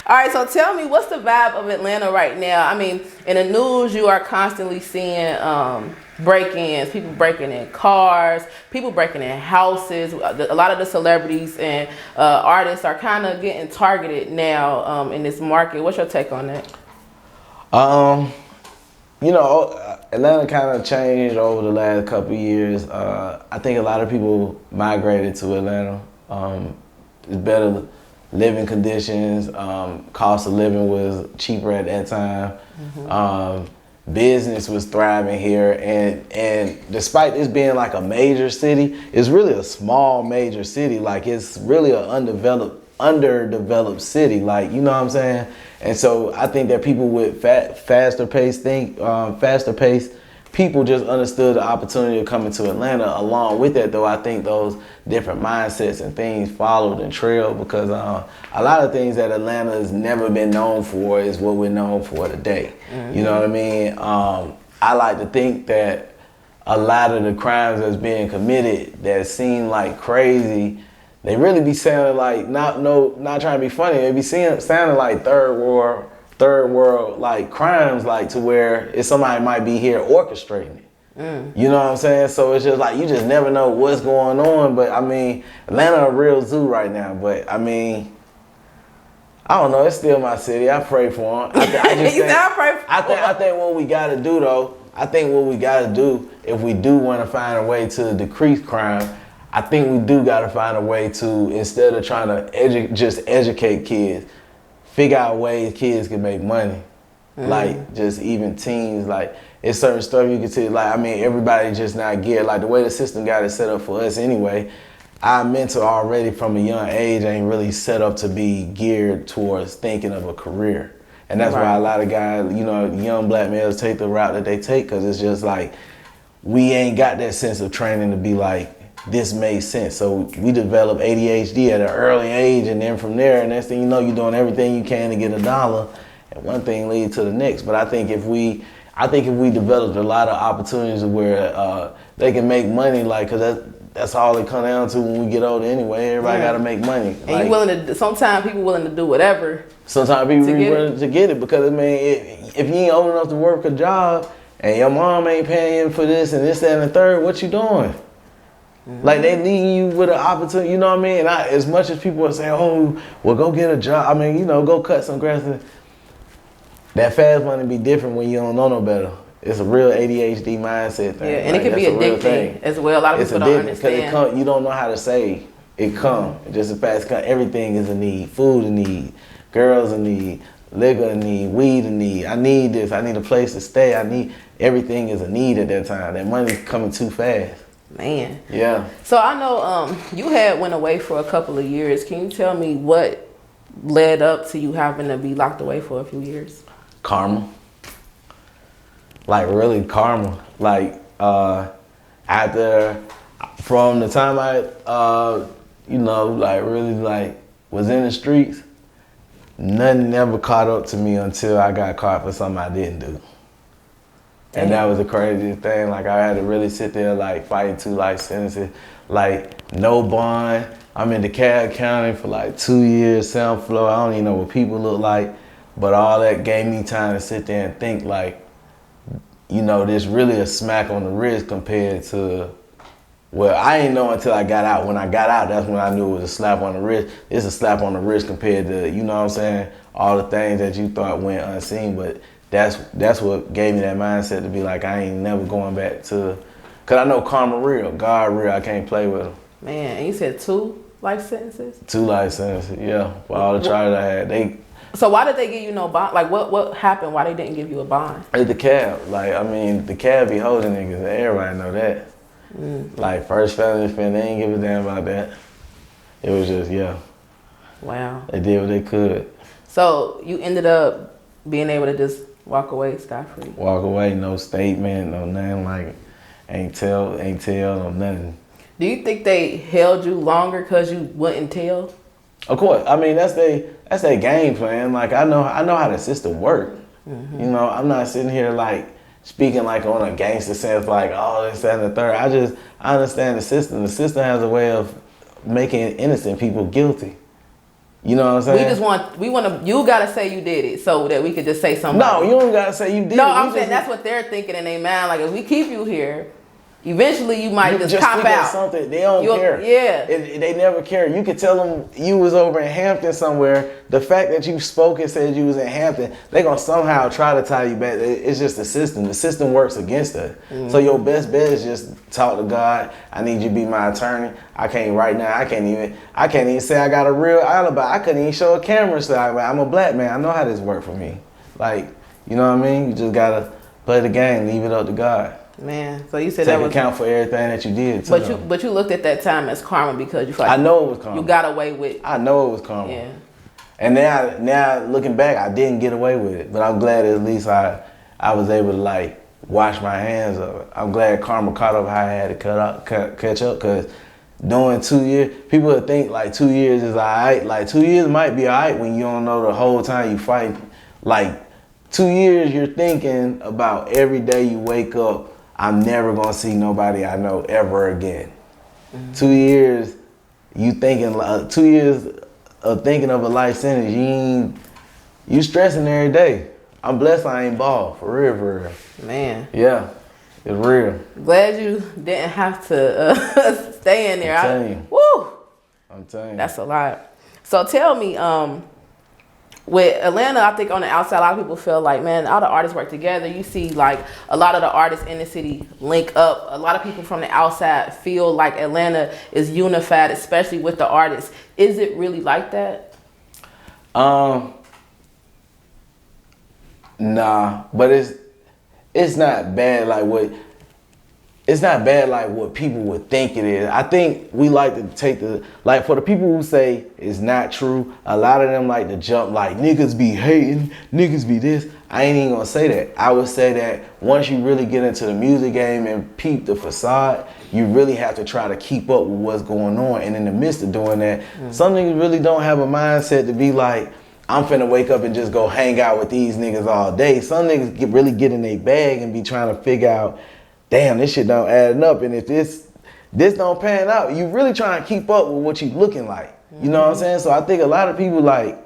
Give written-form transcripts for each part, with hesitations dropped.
All right, so tell me, what's the vibe of Atlanta right now? I mean, in the news, you are constantly seeing break-ins, people breaking in cars, people breaking in houses. A lot of the celebrities and artists are kind of getting targeted now in this market. What's your take on that? You know, Atlanta kind of changed over the last couple of years. I think a lot of people migrated to Atlanta. It's better living conditions. Cost of living was cheaper at that time. Business was thriving here, and despite this being like a major city, it's really a small major city. Like, it's really an underdeveloped city. Like, you know what I'm saying? And so I think that people with faster paced people just understood the opportunity of coming to Atlanta. Along with that, though, I think those different mindsets and things followed and trailed, because a lot of things that Atlanta has never been known for is what we're known for today. You know what I mean? I like to think that a lot of the crimes that's being committed that seem like crazy, they really be sounding like, not trying to be funny, they be sounding like third world like crimes, like to where if somebody might be here orchestrating it. You know what I'm saying? So it's just like, you just never know what's going on. But I mean, Atlanta a real zoo right now. But I mean, I don't know. It's still my city. I pray for them. I think what we got to do, though, if we do want to find a way to decrease crime, I think we do got to find a way to, instead of trying to just educate kids, figure out ways kids can make money. Like, just even teens, like, it's certain stuff you can see. Like, I mean, everybody just not geared. Like, the way the system got it set up for us anyway, our mental already from a young age ain't really set up to be geared towards thinking of a career. And that's why a lot of guys, you know, young black males take the route that they take, because it's just like, we ain't got that sense of training to be like, this made sense. So we develop ADHD at an early age, and then from there, next thing you know, you're doing everything you can to get a dollar, and one thing leads to the next. But I think if we developed a lot of opportunities where they can make money, like, cause that's all it comes down to when we get older anyway. Everybody got to make money. And like, you willing to? Sometimes people willing to do whatever. Sometimes people willing to get it, because I mean, if you ain't old enough to work a job and your mom ain't paying for this and this, that, and the third, what you doing? Like, they leaving you with an opportunity, you know what I mean? And as much as people are saying, oh, well, go get a job. I mean, you know, go cut some grass. That fast money be different when you don't know no better. It's a real ADHD mindset thing. Yeah, and like, it can be addicting as well. A lot of people don't understand. Because you don't know how to save. It come. Just as fast. Everything is a need. Food a need. Girls a need. Liquor a need. Weed a need. I need this. I need a place to stay. Everything is a need at that time. That money's coming too fast. Man. Yeah. So I know you had went away for a couple of years. Can you tell me what led up to you having to be locked away for a few years? Karma. Like, really karma. Like, from the time I, you know, like, really, like, was in the streets, nothing ever caught up to me until I got caught for something I didn't do. And that was the craziest thing. Like, I had to really sit there, like, fighting 2 life sentences. Like, no bond. I'm in DeKalb County for like 2 years, South Florida. I don't even know what people look like. But all that gave me time to sit there and think, like, you know, there's really a smack on the wrist compared to, well, I didn't know until I got out. When I got out, that's when I knew it was a slap on the wrist. It's a slap on the wrist compared to, you know what I'm saying, all the things that you thought went unseen. But that's what gave me that mindset to be like, I ain't never going back to, because I know karma real, God real, I can't play with him. Man, and you said 2 life sentences? 2 life sentences, yeah, for all the charges I had. So why did they give you no bond? Like, what happened? Why they didn't give you a bond? It's the cab. Like, I mean, the cab be holding niggas. Everybody know that. Like, first felony offense, they ain't give a damn about that. It was just, yeah. Wow. They did what they could. So you ended up being able to just walk away scot-free? Walk away, no statement, no nothing, like, ain't tell, no nothing. Do you think they held you longer because you wouldn't tell? Of course. I mean, that's their game plan. Like, I know how the system works. You know, I'm not sitting here like speaking like on a gangster sense, like, oh, this, that, and the third. I understand the system. The system has a way of making innocent people guilty. You know what I'm saying? We want to. You gotta say you did it so that we could just say something. No, you don't gotta say you did it. No, I'm saying that's what they're thinking in their mind. Like if we keep you here, eventually you might just cop out. Something they don't care. Yeah, they never care. You could tell them you was over in Hampton somewhere. The fact that you spoke and said you was in Hampton, they gonna somehow try to tie you back. It's just the system. The system works against us. Mm-hmm. So your best bet is just talk to God. I need you to be my attorney. I can't right now. I can't even say I got a real alibi. I couldn't even show a camera. So I'm a black man. I know how this worked for me. Like, you know what I mean? You just gotta play the game. Leave it up to God. Man, so you said take that was account for everything that you did. But you looked at that time as karma because you felt like I know it was karma. You got away with. I know it was karma. Yeah. And now looking back, I didn't get away with it. But I'm glad at least I was able to like wash my hands of it. I'm glad karma caught up how I had to catch up because doing 2 years, people would think like 2 years is alright. Like 2 years might be alright when you don't know the whole time you fight. Like 2 years, you're thinking about every day you wake up. I'm never gonna see nobody I know ever again. Mm-hmm. 2 years, you thinking 2 years of thinking of a life sentence. You stressing every day. I'm blessed I ain't bald, for real. Man. Yeah, it's real. Glad you didn't have to stay in there. I'm telling you. Woo. I'm telling you. That's a lot. So tell me, with Atlanta, I think on the outside, a lot of people feel like, man, all the artists work together. You see, like, a lot of the artists in the city link up. A lot of people from the outside feel like Atlanta is unified, especially with the artists. Is it really like that? Nah, but it's not bad like what people would think it is. I think we like to take for the people who say it's not true, a lot of them like to jump like niggas be hating, niggas be this. I ain't even gonna say that. I would say that once you really get into the music game and peep the facade, you really have to try to keep up with what's going on. And in the midst of doing that, some niggas really don't have a mindset to be like, I'm finna wake up and just go hang out with these niggas all day. Some niggas really get in their bag and be trying to figure out, damn, this shit don't add up. And if this don't pan out, you really trying to keep up with what you looking like. You know what I'm saying? So I think a lot of people like,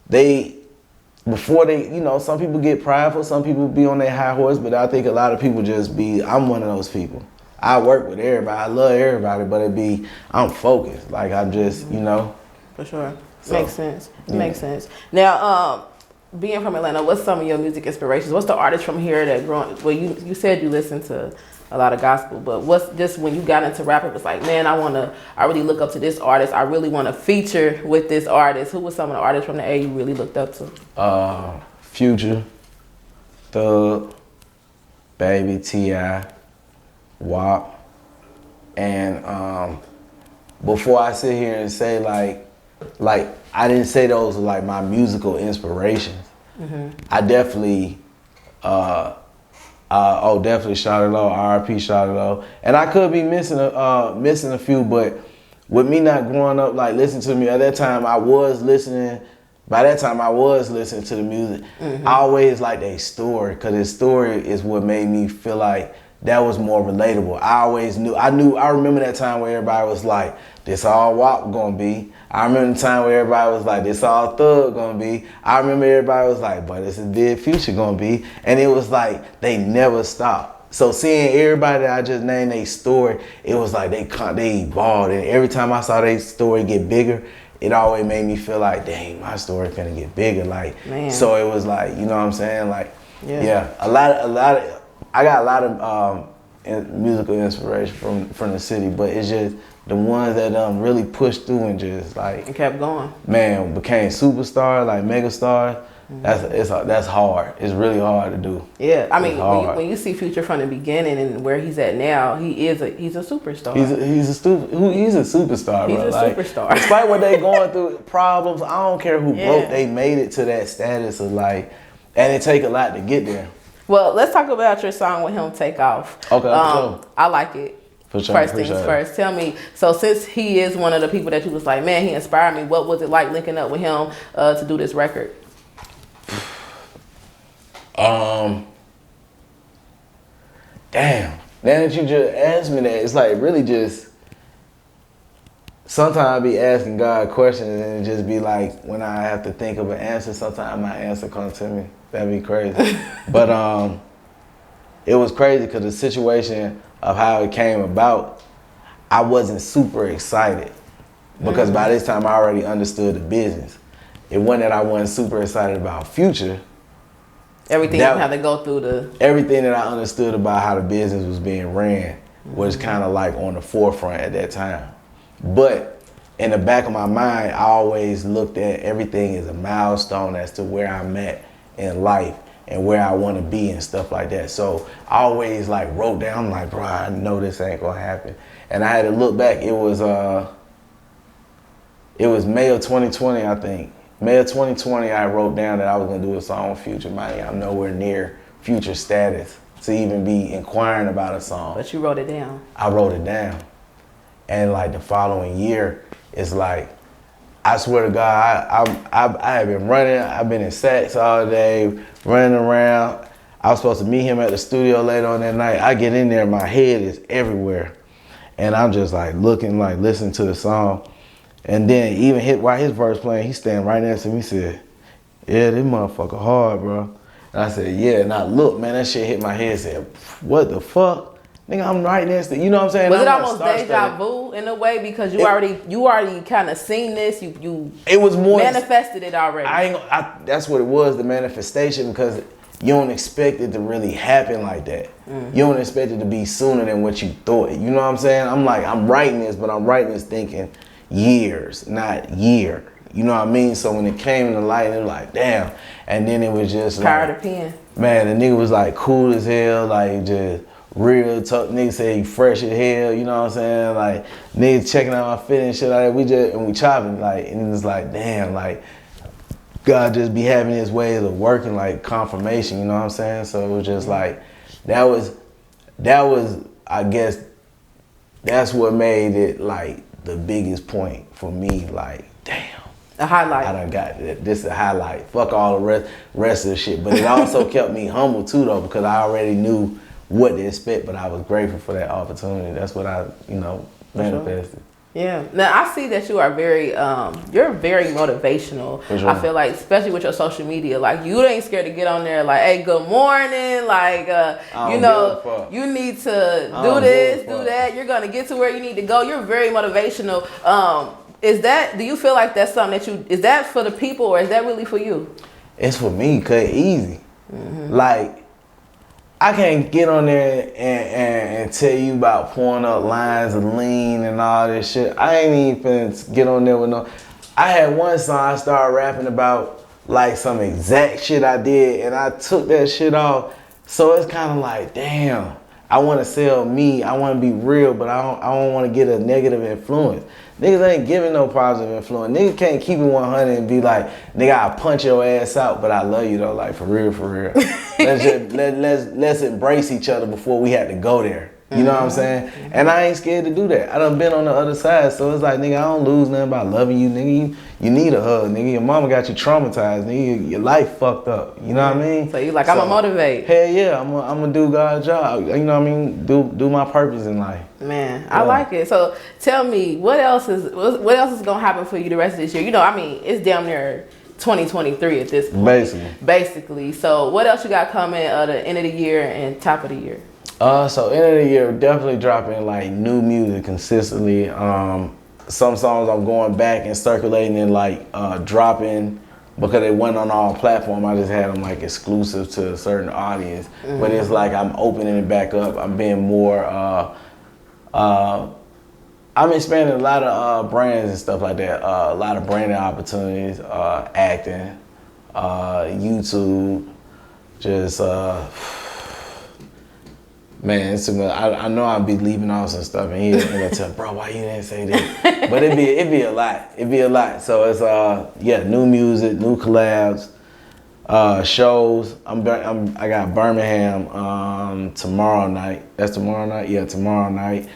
before they, some people get prideful, some people be on their high horse, but I think a lot of people just I'm one of those people. I work with everybody, I love everybody, but I'm focused. Like I'm just, For sure. So, makes sense. Yeah. Makes sense. Now, being from Atlanta, what's some of your music inspirations? What's the artist from here that well, you said you listen to a lot of gospel, but what's just when you got into rap, it was like, man, I really look up to this artist. I really want to feature with this artist. Who was some of the artists from the A you really looked up to? Future, Thug, Baby, T.I., WAP, and before I sit here and say like I didn't say those were like my musical inspirations. Mm-hmm. I definitely, definitely Shot It Low, R.I.P. Shot It Low, and I could be missing a few, but with me not growing up like listening to me at that time, I was listening. By that time, I was listening to the music. Mm-hmm. I always liked their story, because his story is what made me feel like that was more relatable. I remember that time where everybody was like, this all WAP gonna be. I remember the time where everybody was like, this all Thug gonna be. I remember everybody was like, but this is Dead Future gonna be. And it was like, they never stopped. So seeing everybody that I just named their story, it was like they evolved. And every time I saw their story get bigger, it always made me feel like, dang, my story finna get bigger. Like, man. So it was like, you know what I'm saying? Like, yeah, I got a lot of musical inspiration from the city, but it's just the ones that really pushed through and just like and kept going. Man, became superstar, like megastar. Mm-hmm. That's hard. It's really hard to do. Yeah, I mean, when you see Future from the beginning and where he's at now, he's a superstar. He's a superstar, he's bro. He's a superstar. Despite what they going through, problems, I don't care who broke, they made it to that status of like, and it take a lot to get there. Well, let's talk about your song with him, Take Off. Okay, sure. I like it. For sure, first things first. Tell me, so since he is one of the people that you was like, man, he inspired me, what was it like linking up with him to do this record? Damn. Now that you just asked me that, it's like really just sometimes I be asking God questions and it just be like when I have to think of an answer, sometimes my answer comes to me. That'd be crazy. But it was crazy because the situation of how it came about, I wasn't super excited because by this time I already understood the business. It wasn't that I wasn't super excited about Future. Everything you had to go through everything that I understood about how the business was being ran was kind of like on the forefront at that time. But in the back of my mind, I always looked at everything as a milestone as to where I'm at in life and where I want to be and stuff like that. So I always like wrote down, I'm like, bro, I know this ain't gonna happen. And I had to look back. It was May of 2020, I think. May of 2020, I wrote down that I was gonna do a song with Future. Money, I'm nowhere near Future status to even be inquiring about a song. But you wrote it down. I wrote it down. And like the following year, it's like, I swear to God, I have been running. I've been in Saks all day, running around. I was supposed to meet him at the studio later on that night. I get in there, my head is everywhere. And I'm just like looking, like listening to the song. And then even while his verse playing, he standing right next to me, said, yeah, this motherfucker hard, bro. And I said, yeah. And I look, man, that shit hit my head, said, what the fuck? Nigga, I'm right next to, you know what I'm saying? Was it almost deja vu in a way because you already kind of seen this, you it was more manifested it already. That's what it was, the manifestation, because you don't expect it to really happen like that. You don't expect it to be sooner than what you thought. You know what I'm saying? I'm like, I'm writing this, but I'm writing this thinking years, not year. You know what I mean? So when it came in the light, it was like, damn. And then it was just Power like, to pen. Man, the nigga was like cool as hell, like just real tough. Nigga said he fresh as hell, you know what I'm saying? Like niggas checking out my fit and shit like that. We chopping, like, and it's like, damn, like God just be having his ways of working, like confirmation, you know what I'm saying? So it was just like, that was, I guess, that's what made it like the biggest point for me, like, damn. A highlight. I done got this is a highlight. Fuck all the rest of the shit. But it also kept me humble too though, because I already knew what to expect, but I was grateful for that opportunity. That's what I, manifested. Sure. Yeah. Now I see that you are you're very motivational. Sure. I feel like, especially with your social media, like you ain't scared to get on there like, hey, good morning. Like, you need to do this, do that. You're going to get to where you need to go. You're very motivational. Do you feel like that's something is that for the people or is that really for you? It's for me, cause it's easy. Like, I can't get on there and tell you about pouring up lines of lean and all this shit. I ain't even finna get on there with no. I had one song I started rapping about like some exact shit I did and I took that shit off. So it's kind of like, damn, I want to sell me. I want to be real, but I don't want to get a negative influence. Niggas ain't giving no positive influence. Niggas can't keep it 100 and be like, nigga, I'll punch your ass out, but I love you though, like for real, for real. let's embrace each other before we had to go there. You know what I'm saying? And I ain't scared to do that. I done been on the other side, so it's like, nigga, I don't lose nothing by loving you, nigga. You need a hug, nigga. Your mama got you traumatized, nigga. Your life fucked up. You know what I mean? So you like, I'ma motivate. Hell yeah, I'm gonna do God's job. You know what I mean? Do my purpose in life. Man, I like it. So tell me, what else is gonna happen for you the rest of this year? You know, I mean, it's damn near 2023 at this point. Basically. So what else you got coming at the end of the year and top of the year? So end of the year, definitely dropping like new music consistently. Some songs I'm going back and circulating and like dropping because they went on all platforms. I just had them like exclusive to a certain audience. But it's like I'm opening it back up. I'm being more. I'm expanding a lot of brands and stuff like that. A lot of branding opportunities, acting, YouTube, just. Man, it's too much. I know I'll be leaving off some stuff, and he'll tell, bro, why you didn't say that? But it'd be a lot. It'd be a lot. So it's new music, new collabs, shows. I got Birmingham tomorrow night. That's tomorrow night. Yeah, tomorrow night.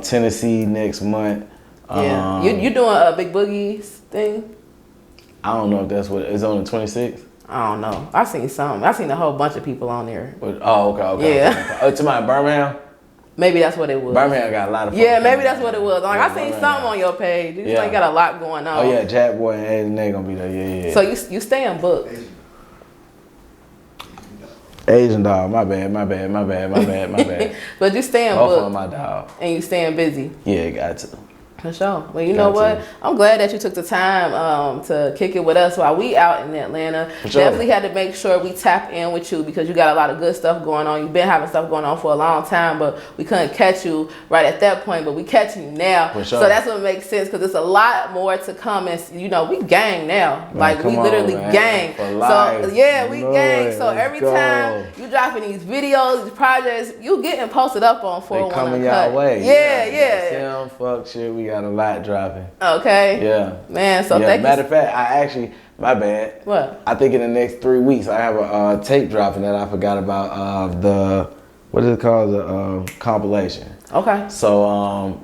Tennessee next month. Yeah, you doing a Big Boogie's thing? I don't know if that's what it's on the 26th. I don't know. I've seen a whole bunch of people on there. Oh, okay. Yeah. Okay. To my Birmingham? Maybe that's what it was. Birmingham got a lot of. Yeah, maybe that's what it was. Like, Yeah, I seen Birmingham. something on your page. You just Yeah. ain't got a lot going on. Oh yeah, Jack Boy and Asian, they gonna be there. Yeah. So you staying booked. Asian dog, my bad. But you staying Both of booked them my dog. and you staying busy. Yeah, got to. For sure. Well, you know Got what? I'm glad that you took the time to kick it with us while we out in Atlanta. Sure. Definitely had to make sure we tap in with you because you got a lot of good stuff going on. You've been having stuff going on for a long time, but we couldn't catch you right at that point. But we catching you now. For sure. So that's what makes sense because there's a lot more to come. And, you know, we gang now. Man, like, we come literally on, man. gang. For life. So, yeah, we Lord, gang. So let's every go. time you dropping these videos, these projects, you getting posted up on 401 They coming Uncut. y'all way. Yeah. Fuck shit, we got a lot dropping. Okay. Yeah. Man, so yeah. thank Matter you. of fact, I actually, my bad. What? I think in the next 3 weeks I have a tape dropping that I forgot about. What is it called? The compilation. Okay. So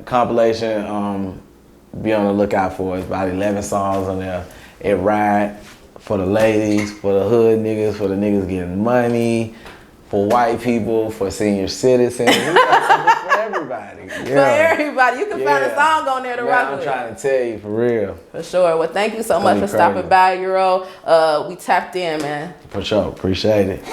compilation. Be on the lookout for it. It's about 11 songs on there. It ride for the ladies, for the hood niggas, for the niggas getting money, for white people, for senior citizens. We got something for everybody. Yeah. For everybody. You can find a Yeah. song on there to Man, rock I'm with. trying to tell you, for real. For sure. Well, thank you so much for Crazy. stopping by, Euro. We tapped in, man. For sure. Appreciate it.